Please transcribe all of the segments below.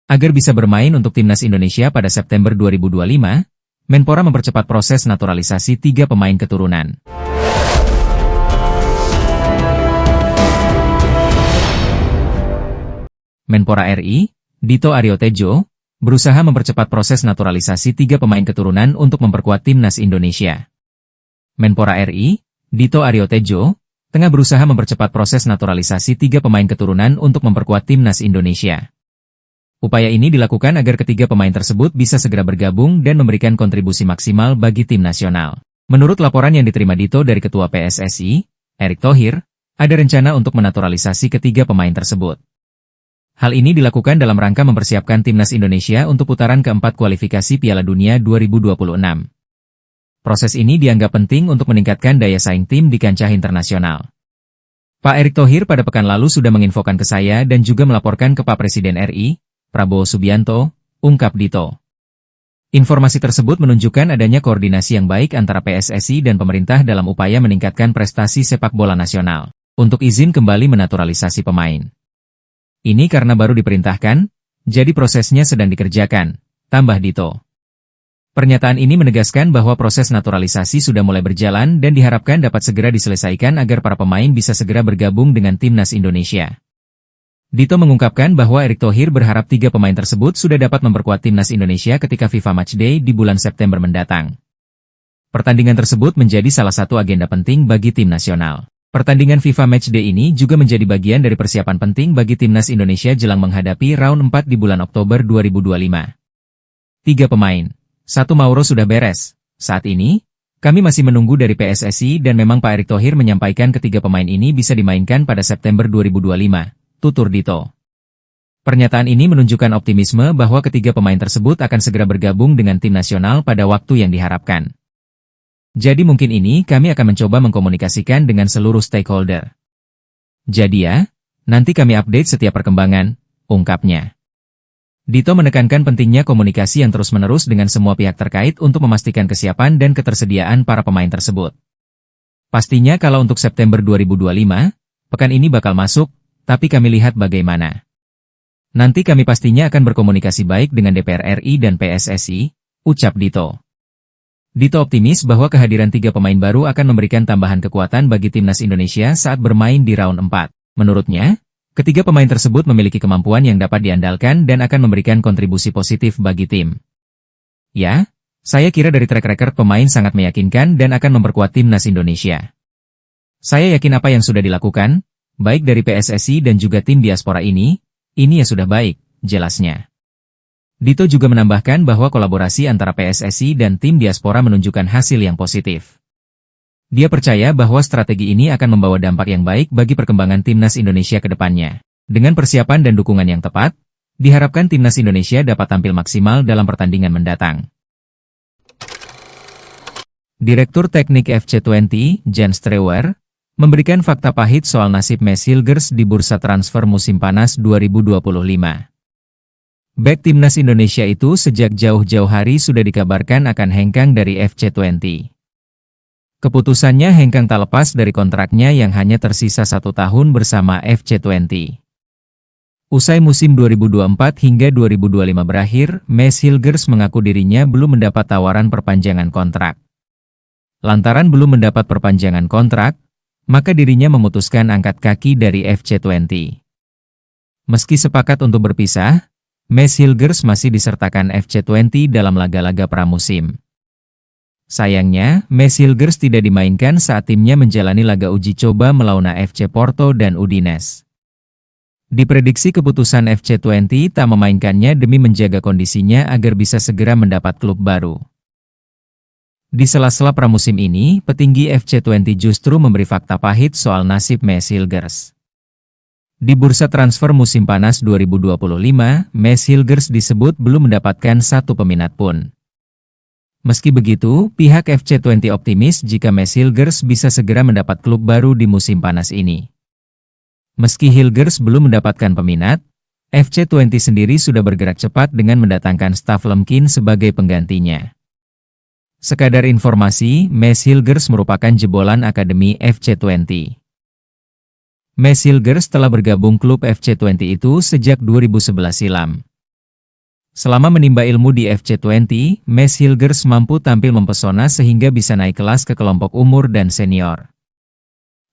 Agar bisa bermain untuk timnas Indonesia pada September 2025, Menpora mempercepat proses naturalisasi 3 pemain keturunan. Menpora RI, Dito Aryo Tejo, berusaha mempercepat proses naturalisasi 3 pemain keturunan untuk memperkuat timnas Indonesia. Menpora RI, Dito Aryo Tejo, tengah berusaha mempercepat proses naturalisasi 3 pemain keturunan untuk memperkuat timnas Indonesia. Upaya ini dilakukan agar ketiga pemain tersebut bisa segera bergabung dan memberikan kontribusi maksimal bagi tim nasional. Menurut laporan yang diterima Dito dari Ketua PSSI, Erick Thohir, ada rencana untuk menaturalisasi ketiga pemain tersebut. Hal ini dilakukan dalam rangka mempersiapkan timnas Indonesia untuk putaran keempat kualifikasi Piala Dunia 2026. Proses ini dianggap penting untuk meningkatkan daya saing tim di kancah internasional. Pak Erick Thohir pada pekan lalu sudah menginfokan ke saya dan juga melaporkan ke Pak Presiden RI, Prabowo Subianto, ungkap Dito. Informasi tersebut menunjukkan adanya koordinasi yang baik antara PSSI dan pemerintah dalam upaya meningkatkan prestasi sepak bola nasional untuk izin kembali menaturalisasi pemain. Ini karena baru diperintahkan, jadi prosesnya sedang dikerjakan, tambah Dito. Pernyataan ini menegaskan bahwa proses naturalisasi sudah mulai berjalan dan diharapkan dapat segera diselesaikan agar para pemain bisa segera bergabung dengan timnas Indonesia. Dito mengungkapkan bahwa Erick Thohir berharap 3 pemain tersebut sudah dapat memperkuat timnas Indonesia ketika FIFA Matchday di bulan September mendatang. Pertandingan tersebut menjadi salah satu agenda penting bagi tim nasional. Pertandingan FIFA Matchday ini juga menjadi bagian dari persiapan penting bagi timnas Indonesia jelang menghadapi round 4 di bulan Oktober 2025. 3 pemain. 1 Mauro sudah beres. Saat ini, kami masih menunggu dari PSSI dan memang Pak Erick Thohir menyampaikan ketiga pemain ini bisa dimainkan pada September 2025, tutur Dito. Pernyataan ini menunjukkan optimisme bahwa ketiga pemain tersebut akan segera bergabung dengan tim nasional pada waktu yang diharapkan. Jadi mungkin ini kami akan mencoba mengkomunikasikan dengan seluruh stakeholder. Jadi ya, nanti kami update setiap perkembangan, ungkapnya. Dito menekankan pentingnya komunikasi yang terus-menerus dengan semua pihak terkait untuk memastikan kesiapan dan ketersediaan para pemain tersebut. Pastinya kalau untuk September 2025, pekan ini bakal masuk, tapi kami lihat bagaimana. Nanti kami pastinya akan berkomunikasi baik dengan DPR RI dan PSSI, ucap Dito. Dito optimis bahwa kehadiran 3 pemain baru akan memberikan tambahan kekuatan bagi timnas Indonesia saat bermain di round 4. Menurutnya, ketiga pemain tersebut memiliki kemampuan yang dapat diandalkan dan akan memberikan kontribusi positif bagi tim. Ya, saya kira dari track record pemain sangat meyakinkan dan akan memperkuat timnas Indonesia. Saya yakin apa yang sudah dilakukan, baik dari PSSI dan juga tim diaspora ini ya sudah baik, jelasnya. Dito juga menambahkan bahwa kolaborasi antara PSSI dan tim diaspora menunjukkan hasil yang positif. Dia percaya bahwa strategi ini akan membawa dampak yang baik bagi perkembangan timnas Indonesia ke depannya. Dengan persiapan dan dukungan yang tepat, diharapkan timnas Indonesia dapat tampil maksimal dalam pertandingan mendatang. Direktur Teknik FC20, Jan Strewer, memberikan fakta pahit soal nasib Mads Hilgers di bursa transfer musim panas 2025. Bek timnas Indonesia itu sejak jauh-jauh hari sudah dikabarkan akan hengkang dari FC20. Keputusannya hengkang tak lepas dari kontraknya yang hanya tersisa 1 tahun bersama FC20. Usai musim 2024 hingga 2025 berakhir, Mads Hilgers mengaku dirinya belum mendapat tawaran perpanjangan kontrak. Lantaran belum mendapat perpanjangan kontrak, maka dirinya memutuskan angkat kaki dari FC20. Meski sepakat untuk berpisah, Mads Hilgers masih disertakan FC20 dalam laga-laga pramusim. Sayangnya, Mads Hilgers tidak dimainkan saat timnya menjalani laga uji coba melawan FC Porto dan Udinese. Diprediksi keputusan FC20 tak memainkannya demi menjaga kondisinya agar bisa segera mendapat klub baru. Di sela-sela pramusim ini, petinggi FC20 justru memberi fakta pahit soal nasib Mads Hilgers. Di bursa transfer musim panas 2025, Mads Hilgers disebut belum mendapatkan 1 peminat pun. Meski begitu, pihak FC20 optimis jika Mads Hilgers bisa segera mendapat klub baru di musim panas ini. Meski Hilgers belum mendapatkan peminat, FC20 sendiri sudah bergerak cepat dengan mendatangkan staf Lemkin sebagai penggantinya. Sekadar informasi, Mads Hilgers merupakan jebolan akademi FC20. Mads Hilgers telah bergabung klub FC20 itu sejak 2011 silam. Selama menimba ilmu di FC20, Mads Hilgers mampu tampil mempesona sehingga bisa naik kelas ke kelompok umur dan senior.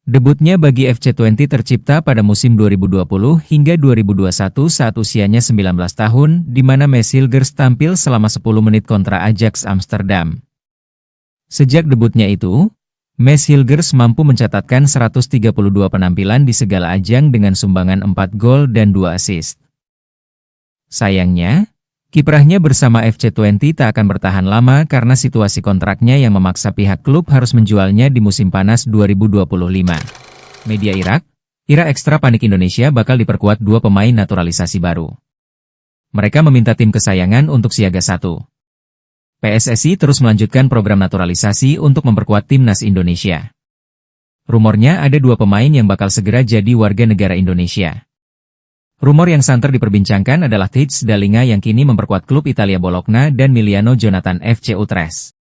Debutnya bagi FC20 tercipta pada musim 2020 hingga 2021 saat usianya 19 tahun, di mana Mads Hilgers tampil selama 10 menit kontra Ajax Amsterdam. Sejak debutnya itu, Mads Hilgers mampu mencatatkan 132 penampilan di segala ajang dengan sumbangan 4 gol dan 2 assist. Sayangnya, kiprahnya bersama FC20 tak akan bertahan lama karena situasi kontraknya yang memaksa pihak klub harus menjualnya di musim panas 2025. Media Irak Ekstra Panik Indonesia bakal diperkuat 2 pemain naturalisasi baru. Mereka meminta tim kesayangan untuk siaga 1. PSSI terus melanjutkan program naturalisasi untuk memperkuat timnas Indonesia. Rumornya ada 2 pemain yang bakal segera jadi warga negara Indonesia. Rumor yang santer diperbincangkan adalah Thijs Dallinga yang kini memperkuat klub Italia Bologna dan Miliano Jonathan FC Utrecht.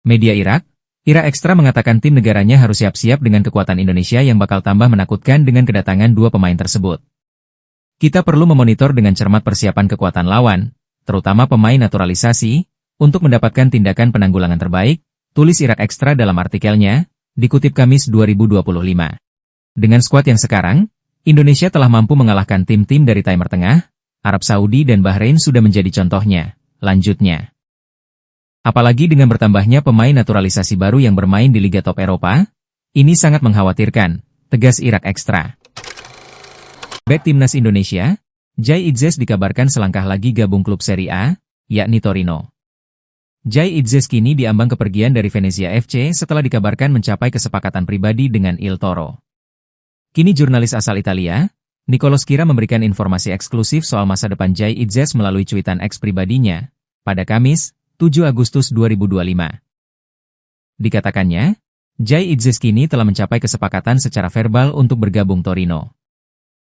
Media Irak Ekstra mengatakan tim negaranya harus siap-siap dengan kekuatan Indonesia yang bakal tambah menakutkan dengan kedatangan 2 pemain tersebut. Kita perlu memonitor dengan cermat persiapan kekuatan lawan, terutama pemain naturalisasi, untuk mendapatkan tindakan penanggulangan terbaik, tulis Irak Ekstra dalam artikelnya, dikutip Kamis 2025. Dengan skuad yang sekarang, Indonesia telah mampu mengalahkan tim-tim dari Timur Tengah, Arab Saudi dan Bahrain sudah menjadi contohnya, lanjutnya. Apalagi dengan bertambahnya pemain naturalisasi baru yang bermain di Liga Top Eropa, ini sangat mengkhawatirkan, tegas Irak Ekstra. Bek timnas Indonesia, Jai Idzes dikabarkan selangkah lagi gabung klub Serie A, yakni Torino. Jai Idzes kini diambang kepergian dari Venezia FC setelah dikabarkan mencapai kesepakatan pribadi dengan Il Toro. Kini jurnalis asal Italia, Nicolo Schira memberikan informasi eksklusif soal masa depan Jai Idzes melalui cuitan eks pribadinya, pada Kamis, 7 Agustus 2025. Dikatakannya, Jai Idzes kini telah mencapai kesepakatan secara verbal untuk bergabung Torino.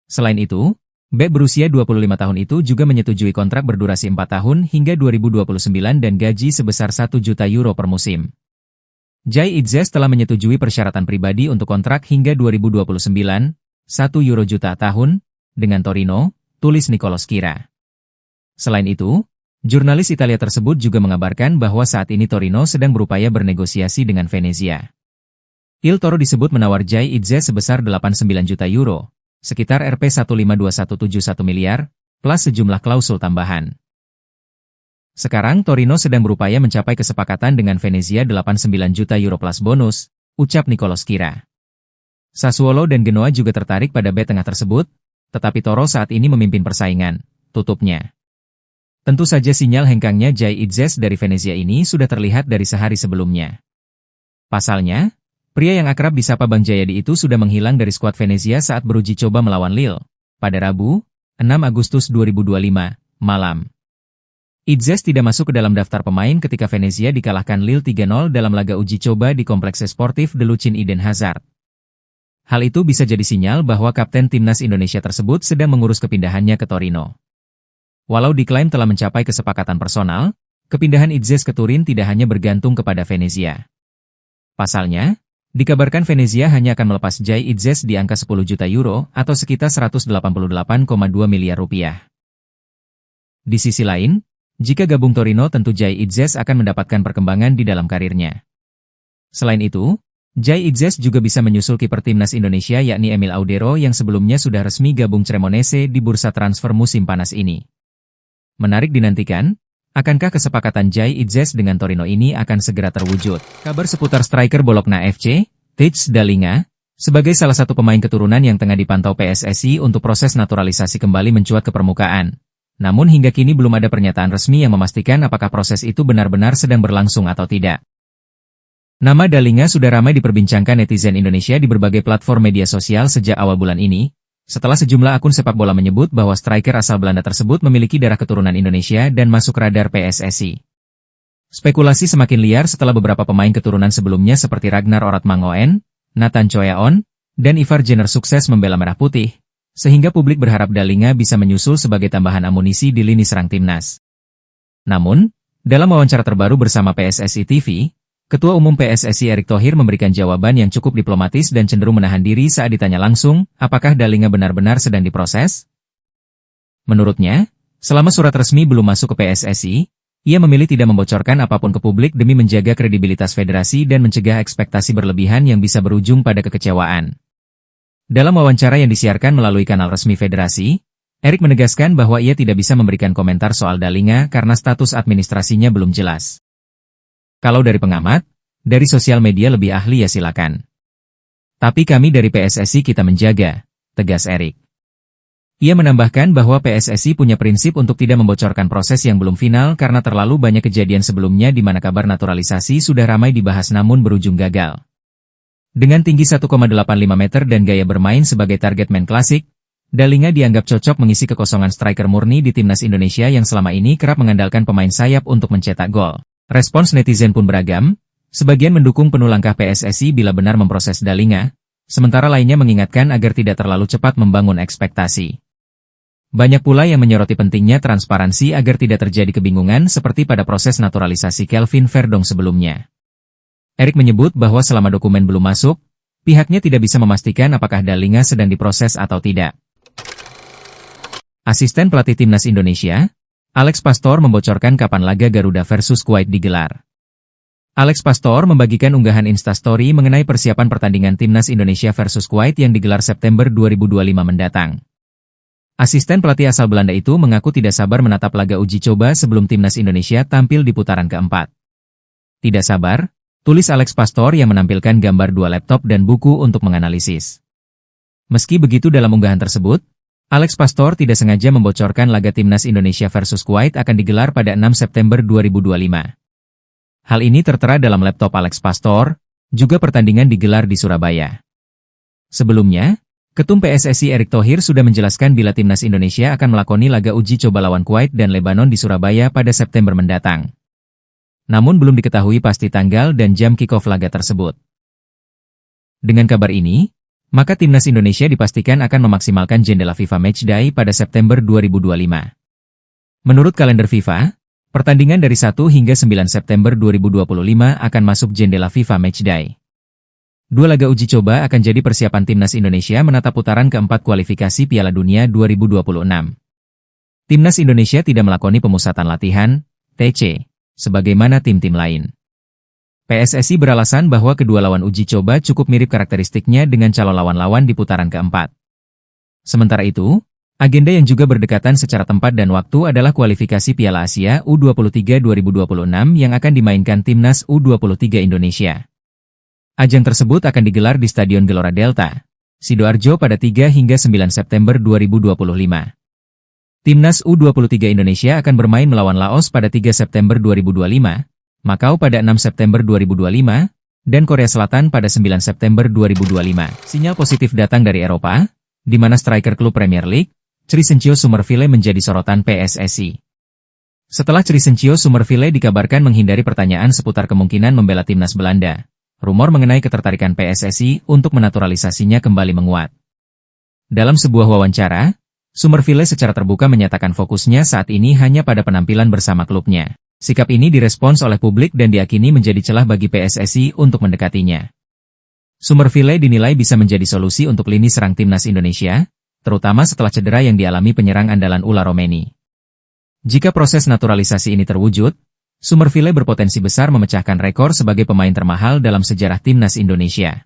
Selain itu, bek berusia 25 tahun itu juga menyetujui kontrak berdurasi 4 tahun hingga 2029 dan gaji sebesar 1 juta euro per musim. Jai Idzes telah menyetujui persyaratan pribadi untuk kontrak hingga 2029, 1 euro juta tahun, dengan Torino, tulis Nicolo Schira. Selain itu, jurnalis Italia tersebut juga mengabarkan bahwa saat ini Torino sedang berupaya bernegosiasi dengan Venezia. Il Toro disebut menawar Jai Idzes sebesar 89 juta euro. Sekitar Rp152.171 miliar, plus sejumlah klausul tambahan. Sekarang Torino sedang berupaya mencapai kesepakatan dengan Venezia 89 juta euro plus bonus, ucap Nicolo Schira. Sassuolo dan Genoa juga tertarik pada bek tengah tersebut, tetapi Toro saat ini memimpin persaingan, tutupnya. Tentu saja sinyal hengkangnya Jai Idzes dari Venezia ini sudah terlihat dari sehari sebelumnya. Pasalnya, pria yang akrab disapa Bang Jayadi itu sudah menghilang dari skuad Venezia saat beruji coba melawan Lille, pada Rabu, 6 Agustus 2025, malam. Idzes tidak masuk ke dalam daftar pemain ketika Venezia dikalahkan Lille 3-0 dalam laga uji coba di Kompleks Sportif de Lucin Eden Hazard. Hal itu bisa jadi sinyal bahwa kapten timnas Indonesia tersebut sedang mengurus kepindahannya ke Torino. Walau diklaim telah mencapai kesepakatan personal, kepindahan Idzes ke Turin tidak hanya bergantung kepada Venezia. Pasalnya, dikabarkan Venezia hanya akan melepas Jai Idzes di angka 10 juta euro atau sekitar 188,2 miliar rupiah. Di sisi lain, jika gabung Torino tentu Jai Idzes akan mendapatkan perkembangan di dalam karirnya. Selain itu, Jai Idzes juga bisa menyusul kiper timnas Indonesia yakni Emil Audero yang sebelumnya sudah resmi gabung Cremonese di bursa transfer musim panas ini. Menarik dinantikan, akankah kesepakatan Jai Idzes dengan Torino ini akan segera terwujud? Kabar seputar striker Bologna FC, Thijs Dallinga, sebagai salah satu pemain keturunan yang tengah dipantau PSSI untuk proses naturalisasi kembali mencuat ke permukaan. Namun hingga kini belum ada pernyataan resmi yang memastikan apakah proses itu benar-benar sedang berlangsung atau tidak. Nama Dallinga sudah ramai diperbincangkan netizen Indonesia di berbagai platform media sosial sejak awal bulan ini, setelah sejumlah akun sepak bola menyebut bahwa striker asal Belanda tersebut memiliki darah keturunan Indonesia dan masuk radar PSSI. Spekulasi semakin liar setelah beberapa pemain keturunan sebelumnya seperti Ragnar Oratmangoen, Nathan Choyaon, dan Ivar Jenner sukses membela Merah Putih, sehingga publik berharap Dallinga bisa menyusul sebagai tambahan amunisi di lini serang timnas. Namun, dalam wawancara terbaru bersama PSSI TV, Ketua Umum PSSI Erick Thohir memberikan jawaban yang cukup diplomatis dan cenderung menahan diri saat ditanya langsung, apakah Dallinga benar-benar sedang diproses? Menurutnya, Selama surat resmi belum masuk ke PSSI, ia memilih tidak membocorkan apapun ke publik demi menjaga kredibilitas federasi dan mencegah ekspektasi berlebihan yang bisa berujung pada kekecewaan. Dalam wawancara yang disiarkan melalui kanal resmi federasi, Erik menegaskan bahwa ia tidak bisa memberikan komentar soal Dalinga karena status administrasinya belum jelas. Kalau dari pengamat, dari sosial media lebih ahli ya silakan. Tapi kami dari PSSI kita menjaga, tegas Erik. Ia menambahkan bahwa PSSI punya prinsip untuk tidak membocorkan proses yang belum final karena terlalu banyak kejadian sebelumnya di mana kabar naturalisasi sudah ramai dibahas namun berujung gagal. Dengan tinggi 1,85 meter dan gaya bermain sebagai target man klasik, Dalinga dianggap cocok mengisi kekosongan striker murni di timnas Indonesia yang selama ini kerap mengandalkan pemain sayap untuk mencetak gol. Respons netizen pun beragam, sebagian mendukung penuh langkah PSSI bila benar memproses Dalinga, sementara lainnya mengingatkan agar tidak terlalu cepat membangun ekspektasi. Banyak pula yang menyoroti pentingnya transparansi agar tidak terjadi kebingungan seperti pada proses naturalisasi Kelvin Verdong sebelumnya. Erik menyebut bahwa selama dokumen belum masuk, pihaknya tidak bisa memastikan apakah Dalinga sedang diproses atau tidak. Asisten pelatih timnas Indonesia, Alex Pastor membocorkan kapan laga Garuda versus Kuwait digelar. Alex Pastor membagikan unggahan Instastory mengenai persiapan pertandingan timnas Indonesia versus Kuwait yang digelar September 2025 mendatang. Asisten pelatih asal Belanda itu mengaku tidak sabar menatap laga uji coba sebelum timnas Indonesia tampil di putaran keempat. Tidak sabar, tulis Alex Pastor yang menampilkan gambar 2 laptop dan buku untuk menganalisis. Meski begitu dalam unggahan tersebut, Alex Pastor tidak sengaja membocorkan laga timnas Indonesia versus Kuwait akan digelar pada 6 September 2025. Hal ini tertera dalam laptop Alex Pastor, juga pertandingan digelar di Surabaya. Sebelumnya, Ketum PSSI Erick Thohir sudah menjelaskan bila timnas Indonesia akan melakoni laga uji coba lawan Kuwait dan Lebanon di Surabaya pada September mendatang. Namun belum diketahui pasti tanggal dan jam kick-off laga tersebut. Dengan kabar ini, maka timnas Indonesia dipastikan akan memaksimalkan jendela FIFA Matchday pada September 2025. Menurut kalender FIFA, pertandingan dari 1 hingga 9 September 2025 akan masuk jendela FIFA Matchday. 2 laga uji coba akan jadi persiapan timnas Indonesia menatap putaran keempat kualifikasi Piala Dunia 2026. Timnas Indonesia tidak melakoni pemusatan latihan, TC, sebagaimana tim-tim lain. PSSI beralasan bahwa kedua lawan uji coba cukup mirip karakteristiknya dengan calon lawan-lawan di putaran keempat. Sementara itu, agenda yang juga berdekatan secara tempat dan waktu adalah kualifikasi Piala Asia U23 2026 yang akan dimainkan timnas U23 Indonesia. Ajang tersebut akan digelar di Stadion Gelora Delta, Sidoarjo pada 3 hingga 9 September 2025. Timnas U23 Indonesia akan bermain melawan Laos pada 3 September 2025, Makau pada 6 September 2025, dan Korea Selatan pada 9 September 2025. Sinyal positif datang dari Eropa, di mana striker klub Premier League, Crescencio Summerville menjadi sorotan PSSI. Setelah Crescencio Summerville dikabarkan menghindari pertanyaan seputar kemungkinan membela timnas Belanda, rumor mengenai ketertarikan PSSI untuk menaturalisasinya kembali menguat. Dalam sebuah wawancara, Summerville secara terbuka menyatakan fokusnya saat ini hanya pada penampilan bersama klubnya. Sikap ini direspons oleh publik dan diakini menjadi celah bagi PSSI untuk mendekatinya. Summerville dinilai bisa menjadi solusi untuk lini serang timnas Indonesia, terutama setelah cedera yang dialami penyerang andalan Ula Romeni. Jika proses naturalisasi ini terwujud, Summerville berpotensi besar memecahkan rekor sebagai pemain termahal dalam sejarah timnas Indonesia.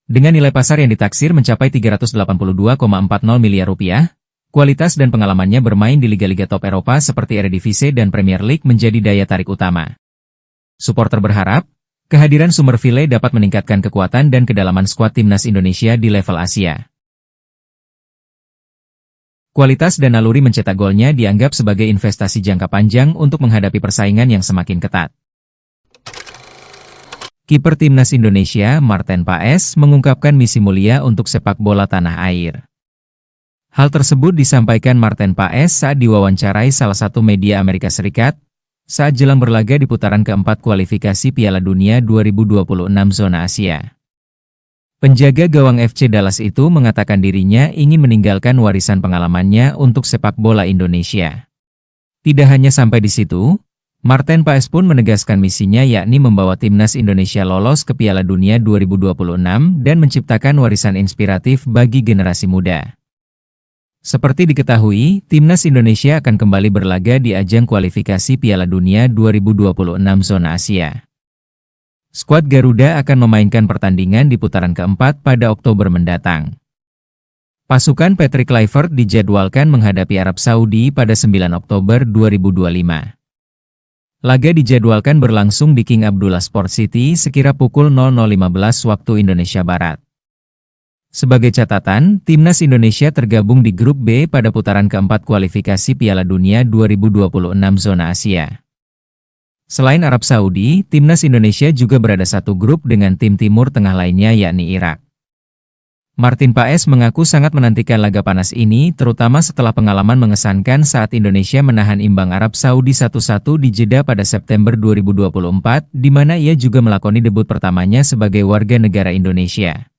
Dengan nilai pasar yang ditaksir mencapai 382,40 miliar rupiah, kualitas dan pengalamannya bermain di liga-liga top Eropa seperti Eredivisie dan Premier League menjadi daya tarik utama. Suporter berharap, kehadiran Summerville dapat meningkatkan kekuatan dan kedalaman skuad timnas Indonesia di level Asia. Kualitas dan naluri mencetak golnya dianggap sebagai investasi jangka panjang untuk menghadapi persaingan yang semakin ketat. Kiper timnas Indonesia Marten Paes mengungkapkan misi mulia untuk sepak bola tanah air. Hal tersebut disampaikan Marten Paes saat diwawancarai salah satu media Amerika Serikat, saat jelang berlaga di putaran keempat kualifikasi Piala Dunia 2026 zona Asia. Penjaga gawang FC Dallas itu mengatakan dirinya ingin meninggalkan warisan pengalamannya untuk sepak bola Indonesia. Tidak hanya sampai di situ, Marten Paes pun menegaskan misinya yakni membawa timnas Indonesia lolos ke Piala Dunia 2026 dan menciptakan warisan inspiratif bagi generasi muda. Seperti diketahui, Timnas Indonesia akan kembali berlaga di ajang kualifikasi Piala Dunia 2026 zona Asia. Skuad Garuda akan memainkan pertandingan di putaran keempat pada Oktober mendatang. Pasukan Patrick Kluivert dijadwalkan menghadapi Arab Saudi pada 9 Oktober 2025. Laga dijadwalkan berlangsung di King Abdullah Sport City sekira pukul 00.15 waktu Indonesia Barat. Sebagai catatan, Timnas Indonesia tergabung di Grup B pada putaran keempat kualifikasi Piala Dunia 2026 zona Asia. Selain Arab Saudi, Timnas Indonesia juga berada satu grup dengan tim Timur Tengah lainnya yakni Irak. Martin Paes mengaku sangat menantikan laga panas ini terutama setelah pengalaman mengesankan saat Indonesia menahan imbang Arab Saudi 1-1 di Jeddah pada September 2024, di mana ia juga melakoni debut pertamanya sebagai warga negara Indonesia.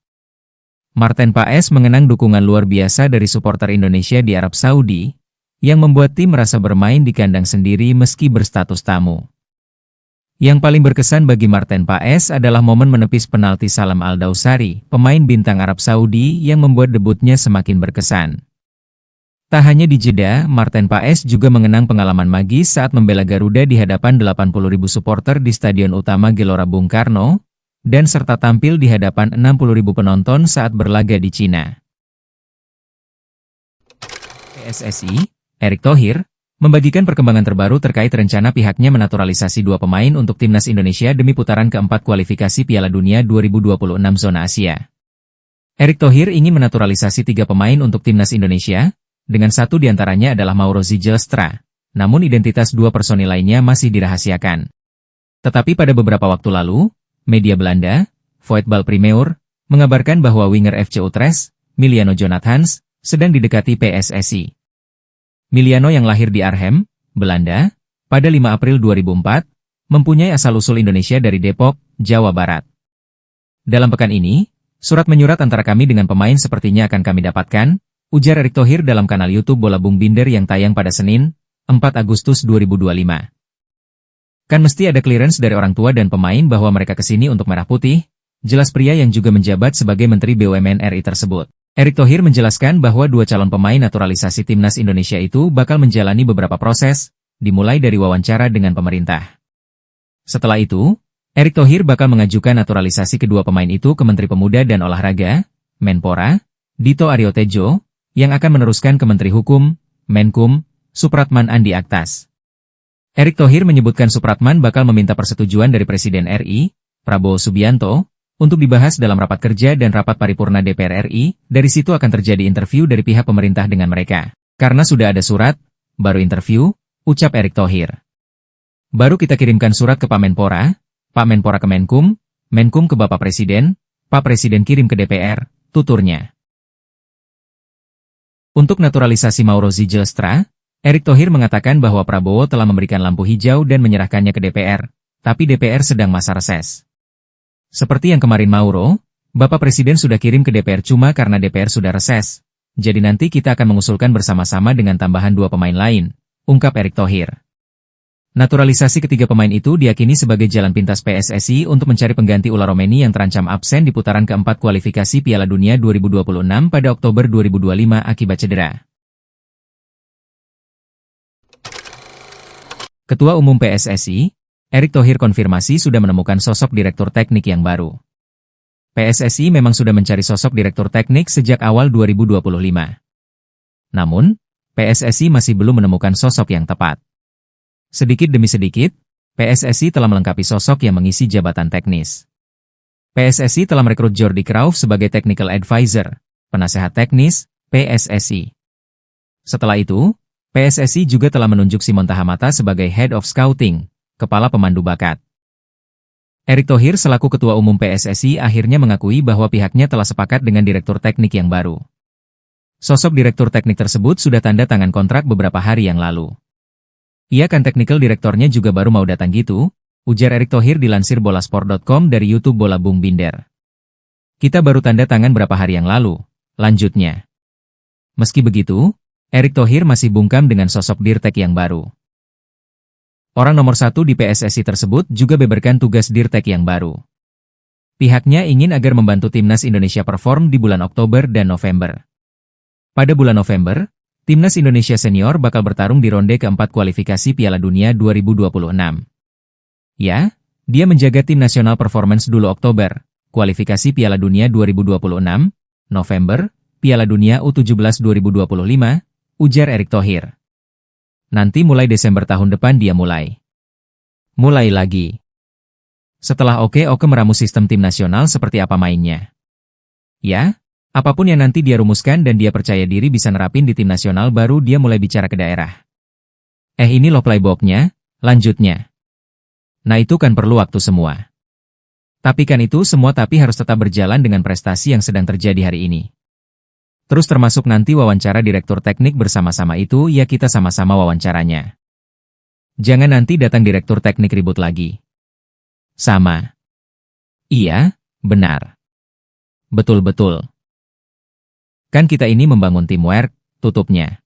Martin Paes mengenang dukungan luar biasa dari supporter Indonesia di Arab Saudi, yang membuat tim merasa bermain di kandang sendiri meski berstatus tamu. Yang paling berkesan bagi Martin Paes adalah momen menepis penalti Salam Al-Dawsari, pemain bintang Arab Saudi yang membuat debutnya semakin berkesan. Tak hanya di Jeddah, Martin Paes juga mengenang pengalaman magis saat membela Garuda di hadapan 80.000 supporter di Stadion Utama Gelora Bung Karno, dan serta tampil di hadapan 60.000 penonton saat berlaga di Cina. PSSI, Erick Thohir, membagikan perkembangan terbaru terkait rencana pihaknya menaturalisasi dua pemain untuk Timnas Indonesia demi putaran keempat kualifikasi Piala Dunia 2026 zona Asia. Erick Thohir ingin menaturalisasi 3 pemain untuk Timnas Indonesia, dengan satu diantaranya adalah Mauro Zylstra, namun identitas 2 personil lainnya masih dirahasiakan. Tetapi pada beberapa waktu lalu, media Belanda, Voetbal Primeur, mengabarkan bahwa winger FC Utrecht, Miliano Jonathans, sedang didekati PSSI. Miliano yang lahir di Arnhem, Belanda, pada 5 April 2004, mempunyai asal-usul Indonesia dari Depok, Jawa Barat. Dalam pekan ini, surat menyurat antara kami dengan pemain sepertinya akan kami dapatkan, ujar Erick Thohir dalam kanal YouTube Bola Bung Binder yang tayang pada Senin, 4 Agustus 2025. Kan mesti ada clearance dari orang tua dan pemain bahwa mereka kesini untuk merah putih, jelas pria yang juga menjabat sebagai Menteri BUMN RI tersebut. Erick Thohir menjelaskan bahwa 2 calon pemain naturalisasi Timnas Indonesia itu bakal menjalani beberapa proses, dimulai dari wawancara dengan pemerintah. Setelah itu, Erick Thohir bakal mengajukan naturalisasi kedua pemain itu ke Menteri Pemuda dan Olahraga, Menpora, Dito Aryo Tejo, yang akan meneruskan ke Menteri Hukum, Menkum, Supratman Andi Aktas. Erick Thohir menyebutkan Supratman bakal meminta persetujuan dari Presiden RI, Prabowo Subianto, untuk dibahas dalam rapat kerja dan rapat paripurna DPR RI, dari situ akan terjadi interview dari pihak pemerintah dengan mereka. Karena sudah ada surat, baru interview, ucap Erick Thohir. Baru kita kirimkan surat ke Pak Menpora ke Menkum, Menkum ke Bapak Presiden, Pak Presiden kirim ke DPR, tuturnya. Untuk naturalisasi Mauro Zylstra, Erick Thohir mengatakan bahwa Prabowo telah memberikan lampu hijau dan menyerahkannya ke DPR, tapi DPR sedang masa reses. Seperti yang kemarin Mauro, Bapak Presiden sudah kirim ke DPR cuma karena DPR sudah reses, jadi nanti kita akan mengusulkan bersama-sama dengan tambahan 2 pemain lain, ungkap Erick Thohir. Naturalisasi ketiga pemain itu diyakini sebagai jalan pintas PSSI untuk mencari pengganti Ula Romeni yang terancam absen di putaran keempat kualifikasi Piala Dunia 2026 pada Oktober 2025 akibat cedera. Ketua Umum PSSI, Erick Thohir konfirmasi sudah menemukan sosok direktur teknik yang baru. PSSI memang sudah mencari sosok direktur teknik sejak awal 2025. Namun, PSSI masih belum menemukan sosok yang tepat. Sedikit demi sedikit, PSSI telah melengkapi sosok yang mengisi jabatan teknis. PSSI telah merekrut Jordi Cruijff sebagai Technical Advisor, penasehat teknis, PSSI. Setelah itu, PSSI juga telah menunjuk Simon Tahamata sebagai Head of Scouting, kepala pemandu bakat. Erick Thohir selaku Ketua Umum PSSI akhirnya mengakui bahwa pihaknya telah sepakat dengan Direktur Teknik yang baru. Sosok Direktur Teknik tersebut sudah tanda tangan kontrak beberapa hari yang lalu. Iya kan Technical Direktornya juga baru mau datang gitu, ujar Erick Thohir dilansir bolasport.com dari YouTube Bola Bung Binder. Kita baru tanda tangan berapa hari yang lalu, lanjutnya. Meski begitu, Erick Thohir masih bungkam dengan sosok Dirtek yang baru. Orang nomor 1 di PSSI tersebut juga beberkan tugas Dirtek yang baru. Pihaknya ingin agar membantu Timnas Indonesia perform di bulan Oktober dan November. Pada bulan November, Timnas Indonesia Senior bakal bertarung di ronde keempat kualifikasi Piala Dunia 2026. Ya, dia menjaga tim nasional performance dulu Oktober, kualifikasi Piala Dunia 2026, November, Piala Dunia U17 2025, ujar Erick Thohir. Nanti mulai Desember tahun depan dia mulai lagi. Setelah Oke meramu sistem tim nasional seperti apa mainnya. Ya, apapun yang nanti dia rumuskan dan dia percaya diri bisa nerapin di tim nasional baru dia mulai bicara ke daerah. Ini loh playbooknya, lanjutnya. Nah itu kan perlu waktu semua. Tapi kan itu semua tapi harus tetap berjalan dengan prestasi yang sedang terjadi hari ini. Terus termasuk nanti wawancara direktur teknik bersama-sama itu ya kita sama-sama wawancaranya. Jangan nanti datang direktur teknik ribut lagi. Sama. Iya, benar. Betul-betul. Kan kita ini membangun teamwork, tutupnya.